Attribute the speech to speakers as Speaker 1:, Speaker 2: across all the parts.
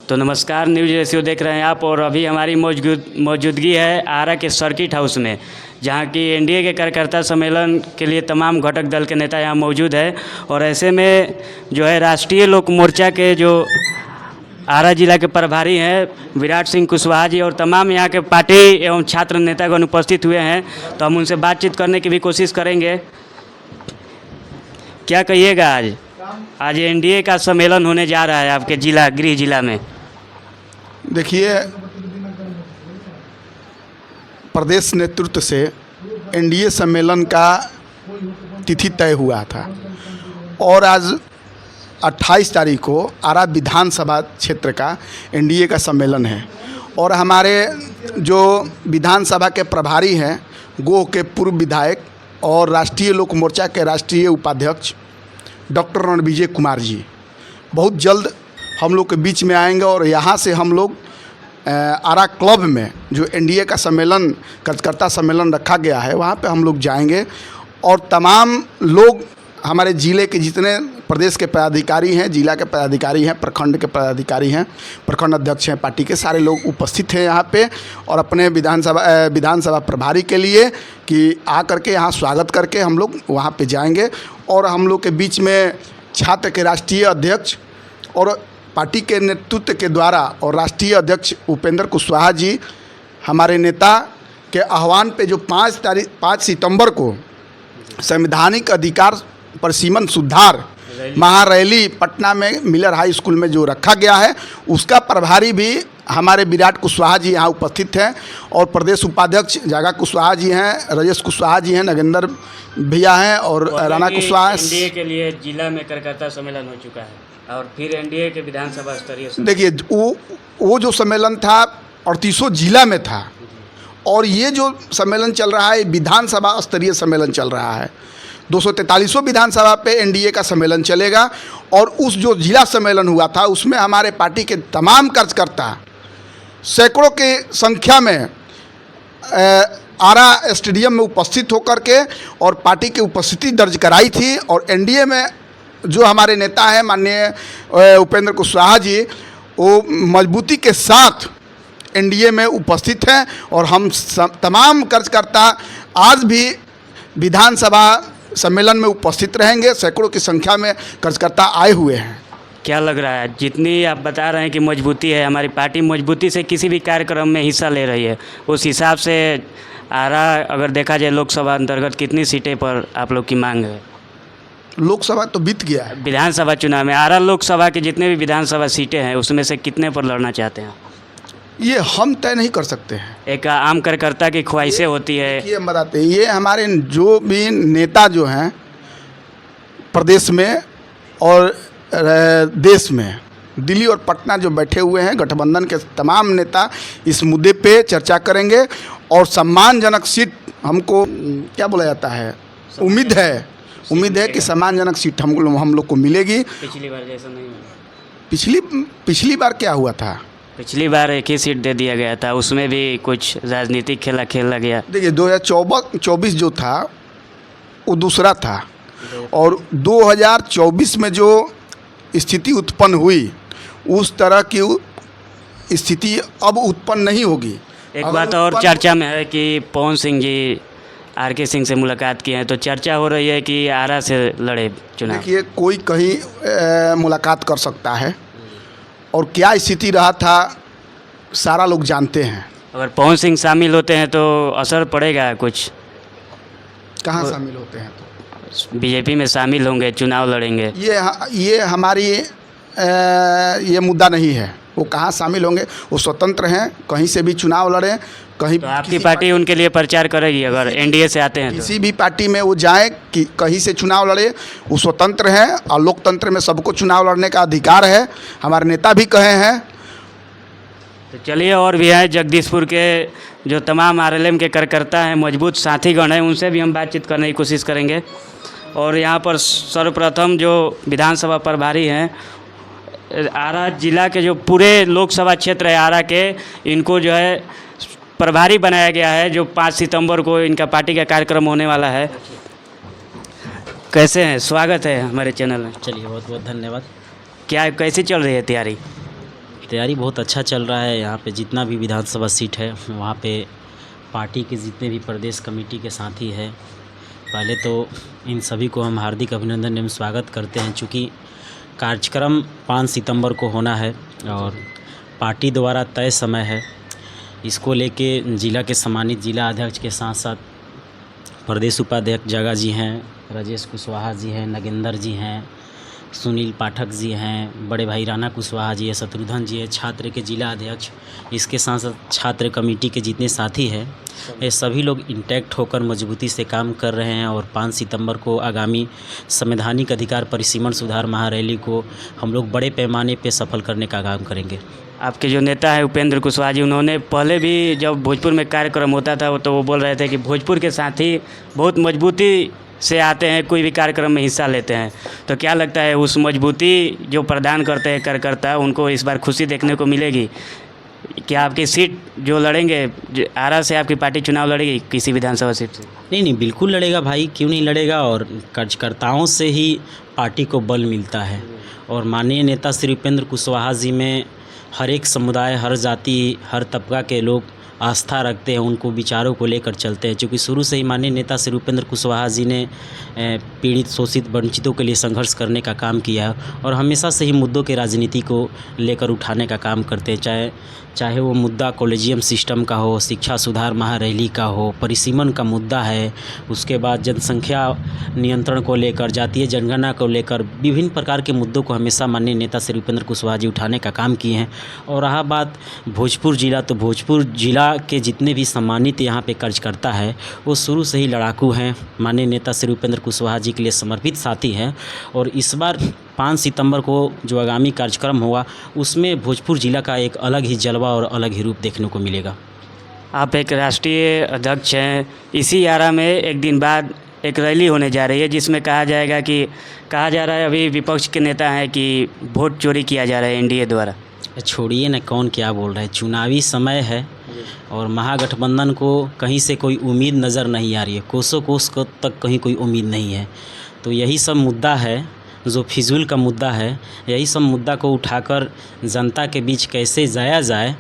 Speaker 1: तो नमस्कार, news ratio देख रहे हैं आप। और अभी हमारी मौजूदगी है आरा के सर्किट हाउस में, जहां की एनडीए के कार्यकर्ता सम्मेलन के लिए तमाम घटक दल के नेता यहां मौजूद है। और ऐसे में जो है राष्ट्रीय लोक मोर्चा के जो आरा जिला के प्रभारी हैं विराट सिंह कुशवाहा जी और तमाम यहाँ के पार्टी एवं छात्र नेतागण उपस्थित हुए हैं, तो हम उनसे बातचीत करने की भी कोशिश करेंगे। क्या कहिएगा, आज एनडीए का सम्मेलन होने जा रहा है आपके गृह जिला में।
Speaker 2: देखिए, प्रदेश नेतृत्व से एनडीए सम्मेलन का तिथि तय हुआ था और आज 28 तारीख को आरा विधानसभा क्षेत्र का एनडीए का सम्मेलन है। और हमारे जो विधानसभा के प्रभारी हैं गोह के पूर्व विधायक और राष्ट्रीय लोक मोर्चा के राष्ट्रीय उपाध्यक्ष डॉक्टर रणविजय कुमार जी बहुत जल्द हम लोग के बीच में आएंगे और यहाँ से हम लोग आरा क्लब में जो एनडीए का सम्मेलन कार्यकर्ता सम्मेलन रखा गया है वहाँ पे हम लोग जाएंगे और तमाम लोग हमारे ज़िले के जितने प्रदेश के पदाधिकारी हैं, जिला के पदाधिकारी हैं, प्रखंड के पदाधिकारी हैं, प्रखंड अध्यक्ष हैं, पार्टी के सारे लोग उपस्थित हैं यहाँ पे और अपने विधानसभा प्रभारी के लिए कि आ करके यहाँ स्वागत करके हम लोग वहाँ पे जाएंगे। और हम लोग के बीच में छात्र के राष्ट्रीय अध्यक्ष और पार्टी के नेतृत्व के द्वारा और राष्ट्रीय अध्यक्ष उपेंद्र कुशवाहा जी हमारे नेता के आह्वान पे जो 5 सितंबर को संवैधानिक अधिकार पर सीमन सुधार महारैली पटना में मिलर हाई स्कूल में जो रखा गया है उसका प्रभारी भी हमारे विराट कुशवाहा जी यहाँ उपस्थित हैं और प्रदेश उपाध्यक्ष जागा कुशवाहा जी हैं, राजेश कुशवाहा जी हैं, नगेंद्र भैया हैं और राणा कुशवाहा।
Speaker 1: एनडीए के लिए जिला में कार्यकर्ता सम्मेलन हो चुका है और फिर एनडीए के विधानसभा स्तरीय
Speaker 2: देखिए वो जो सम्मेलन था 38 जिला में था और ये जो सम्मेलन चल रहा है विधानसभा स्तरीय सम्मेलन चल रहा है। 243 विधानसभा पे एनडीए का सम्मेलन चलेगा और उस जो जिला सम्मेलन हुआ था उसमें हमारे पार्टी के तमाम कार्यकर्ता सैकड़ों के संख्या में आरा स्टेडियम में उपस्थित होकर के और पार्टी की उपस्थिति दर्ज कराई थी। और एनडीए में जो हमारे नेता हैं माननीय उपेंद्र कुशवाहा जी वो मजबूती के साथ एनडीए में उपस्थित हैं और हम तमाम कार्यकर्ता आज भी विधानसभा सम्मेलन में उपस्थित रहेंगे। सैकड़ों की संख्या में कार्यकर्ता आए हुए हैं।
Speaker 1: क्या लग रहा है, जितनी आप बता रहे हैं कि मजबूती है, हमारी पार्टी मजबूती से किसी भी कार्यक्रम में हिस्सा ले रही है, उस हिसाब से आरा अगर देखा जाए लोकसभा अंतर्गत कितनी सीटें पर आप लोग की मांग है?
Speaker 2: लोकसभा तो बीत गया है।
Speaker 1: विधानसभा चुनाव में आरा लोकसभा के जितने भी विधानसभा सीटें हैं उसमें से कितने पर लड़ना चाहते हैं?
Speaker 2: ये हम तय नहीं कर सकते हैं।
Speaker 1: एक आम कार्यकर्ता की ख्वाहिशें होती है।
Speaker 2: ये हम बताते हैं, ये हमारे जो भी नेता जो हैं प्रदेश में और देश में, दिल्ली और पटना जो बैठे हुए हैं गठबंधन के तमाम नेता इस मुद्दे पे चर्चा करेंगे और सम्मानजनक सीट हमको क्या बोला जाता है, उम्मीद है कि सम्मानजनक सीट हम लोग को मिलेगी।
Speaker 1: पिछली बार जैसा नहीं हुआ।
Speaker 2: पिछली बार क्या हुआ था?
Speaker 1: पिछली बार एक ही सीट दे दिया गया था, उसमें भी कुछ राजनीतिक खेला गया।
Speaker 2: देखिए 2024 जो था वो दूसरा था और 2024 में जो स्थिति उत्पन्न हुई उस तरह की स्थिति अब उत्पन्न नहीं होगी।
Speaker 1: एक बात और चर्चा में है कि पवन सिंह जी आरके सिंह से मुलाकात की है, तो चर्चा हो रही है कि आरा से लड़े चुनाव।
Speaker 2: देखिए कोई कहीं मुलाकात कर सकता है और क्या स्थिति रहा था सारा लोग जानते हैं।
Speaker 1: अगर पवन सिंह शामिल होते हैं तो असर पड़ेगा कुछ?
Speaker 2: कहाँ शामिल होते हैं? तो
Speaker 1: बीजेपी में शामिल होंगे, चुनाव लड़ेंगे।
Speaker 2: ये हमारी ये मुद्दा नहीं है। वो कहाँ शामिल होंगे, वो स्वतंत्र हैं, कहीं से भी चुनाव लड़ें, कहीं।
Speaker 1: तो आपकी पार्टी उनके लिए प्रचार करेगी अगर एनडीए से आते हैं?
Speaker 2: किसी भी पार्टी में वो जाए कि कहीं से चुनाव लड़े, वो स्वतंत्र हैं और लोकतंत्र में सबको चुनाव लड़ने का अधिकार है, हमारे नेता भी कहे हैं।
Speaker 1: तो चलिए, और भी हैं जगदीशपुर के जो तमाम आरएलएम के कार्यकर्ता हैं, मजबूत साथीगण हैं, उनसे भी हम बातचीत करने की कोशिश करेंगे। और यहाँ पर सर्वप्रथम जो विधानसभा प्रभारी हैं आरा जिला के, जो पूरे लोकसभा क्षेत्र है आरा के, इनको जो है प्रभारी बनाया गया है, जो 5 सितंबर को इनका पार्टी का कार्यक्रम होने वाला है। कैसे हैं? स्वागत है हमारे चैनल में।
Speaker 3: चलिए, बहुत बहुत धन्यवाद।
Speaker 1: क्या कैसी चल रही है तैयारी?
Speaker 3: तैयारी बहुत अच्छा चल रहा है। यहाँ पे जितना भी विधानसभा सीट है वहाँ पे पार्टी के जितने भी प्रदेश कमेटी के साथी है, पहले तो इन सभी को हम हार्दिक अभिनंदन एवं स्वागत करते हैं। चूँकि कार्यक्रम 5 सितंबर को होना है और पार्टी द्वारा तय समय है। इसको लेके जिला के सम्मानित जिला अध्यक्ष के साथ साथ प्रदेश उपाध्यक्ष जगा जी हैं, राजेश कुशवाहा जी हैं, नगेंद्र जी हैं, सुनील पाठक जी हैं, बड़े भाई राणा कुशवाहा जी है, शत्रुघ्न जी है, छात्र के जिला अध्यक्ष, इसके साथ साथ छात्र कमेटी के जितने साथी हैं, ये सभी लोग इंटैक्ट होकर मजबूती से काम कर रहे हैं। और 5 सितंबर को आगामी संवैधानिक अधिकार परिसीमन सुधार महारैली को हम लोग बड़े पैमाने पे सफल करने का काम करेंगे।
Speaker 1: आपके जो नेता है उपेंद्र कुशवाहा जी, उन्होंने पहले भी जब भोजपुर में कार्यक्रम होता था तो वो बोल रहे थे कि भोजपुर के साथी बहुत मजबूती से आते हैं, कोई भी कार्यक्रम में हिस्सा लेते हैं। तो क्या लगता है उस मजबूती जो प्रदान करते हैं कार्यकर्ता, उनको इस बार खुशी देखने को मिलेगी? क्या आपकी सीट जो लड़ेंगे, आरा से आपकी पार्टी चुनाव लड़ेगी किसी विधानसभा सीट से?
Speaker 3: नहीं, बिल्कुल लड़ेगा भाई, क्यों नहीं लड़ेगा। और कार्यकर्ताओं से ही पार्टी को बल मिलता है। और माननीय नेता श्री उपेंद्र कुशवाहा जी में हर एक समुदाय, हर जाति, हर तबका के लोग आस्था रखते हैं, उनको विचारों को लेकर चलते हैं। क्योंकि शुरू से ही माननीय नेता श्री उपेंद्र कुशवाहा जी ने पीड़ित, शोषित, वंचितों के लिए संघर्ष करने का काम किया और हमेशा से ही मुद्दों के राजनीति को लेकर उठाने का काम करते हैं। चाहे वो मुद्दा कॉलेजियम सिस्टम का हो, शिक्षा सुधार महारैली का हो, परिसीमन का मुद्दा है, उसके बाद जनसंख्या नियंत्रण को लेकर, जातीय जनगणना को लेकर विभिन्न प्रकार के मुद्दों को हमेशा माननीय नेता श्री उपेंद्र कुशवाहा जी उठाने का काम किए हैं। और रहा बात भोजपुर जिला, तो भोजपुर जिला के जितने भी सम्मानित यहाँ पे कार्यकर्ता है वो शुरू से ही लड़ाकू हैं, माननीय नेता श्री उपेंद्र कुशवाहा जी के लिए समर्पित साथी हैं। और इस बार 5 सितंबर को जो आगामी कार्यक्रम होगा उसमें भोजपुर जिला का एक अलग ही जलवा और अलग ही रूप देखने को मिलेगा।
Speaker 1: आप एक राष्ट्रीय अध्यक्ष हैं, इसी आरा में एक दिन बाद एक रैली होने जा रही है जिसमें कहा जा रहा है अभी विपक्ष के नेता हैं कि वोट चोरी किया जा रहा है एनडीए द्वारा।
Speaker 3: छोड़िए ना, कौन क्या बोल रहा है, चुनावी समय है और महागठबंधन को कहीं से कोई उम्मीद नज़र नहीं आ रही है, कोसों कोस तक कहीं कोई उम्मीद नहीं है। तो यही सब मुद्दा है जो फिजूल का मुद्दा है, यही सब मुद्दा को उठाकर जनता के बीच कैसे जाया जाए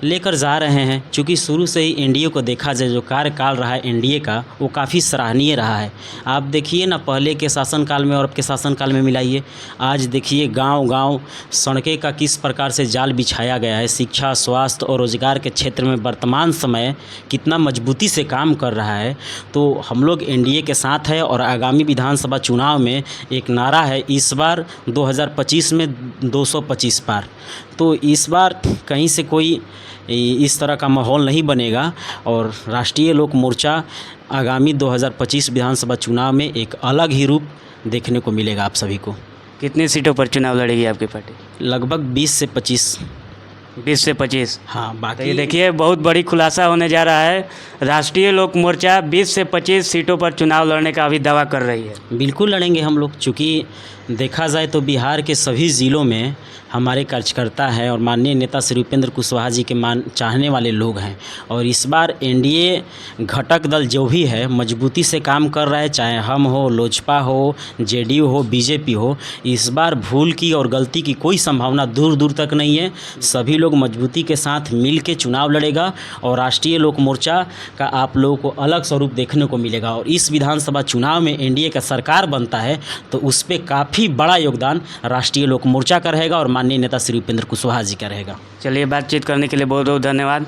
Speaker 3: लेकर जा रहे हैं। चूँकि शुरू से ही एनडीए को देखा जाए, जो कार्यकाल रहा है एनडीए का वो काफ़ी सराहनीय रहा है। आप देखिए ना, पहले के शासनकाल में और अब के शासनकाल में मिलाइए। आज देखिए गांव-गांव सड़कें का किस प्रकार से जाल बिछाया गया है। शिक्षा, स्वास्थ्य और रोजगार के क्षेत्र में वर्तमान समय कितना मजबूती से काम कर रहा है। तो हम लोग एनडीए के साथ है और आगामी विधानसभा चुनाव में एक नारा है इस बार 2025 में 225 पार। तो इस बार कहीं से कोई इस तरह का माहौल नहीं बनेगा और राष्ट्रीय लोक मोर्चा आगामी 2025 विधानसभा चुनाव में एक अलग ही रूप देखने को मिलेगा आप सभी को।
Speaker 1: कितनी सीटों पर चुनाव लड़ेगी आपकी पार्टी?
Speaker 3: लगभग 20 से 25।
Speaker 1: 20 से 25।
Speaker 3: हाँ, बाकी
Speaker 1: ये देखिए बहुत बड़ी खुलासा होने जा रहा है। राष्ट्रीय लोक मोर्चा 20 से 25 सीटों पर चुनाव लड़ने का अभी दावा कर रही है।
Speaker 3: बिल्कुल लड़ेंगे हम लोग, चूँकि देखा जाए तो बिहार के सभी ज़िलों में हमारे कार्यकर्ता हैं और माननीय नेता श्री उपेंद्र कुशवाहा जी के चाहने वाले लोग हैं। और इस बार एनडीए घटक दल जो भी है मजबूती से काम कर रहा है, चाहे हम हो, लोजपा हो, जेडीयू हो, बीजेपी हो। इस बार भूल की और गलती की कोई संभावना दूर दूर तक नहीं है। सभी लोग मजबूती के साथ मिल के चुनाव लड़ेगा और राष्ट्रीय लोक मोर्चा का आप लोगों को अलग स्वरूप देखने को मिलेगा। और इस विधानसभा चुनाव में एनडीए का सरकार बनता है तो उस पर काफ़ी बड़ा योगदान राष्ट्रीय लोक मोर्चा का रहेगा और माननीय नेता श्री उपेंद्र कुशवाहा जी का रहेगा।
Speaker 1: चलिए, बातचीत करने के लिए बहुत बहुत धन्यवाद।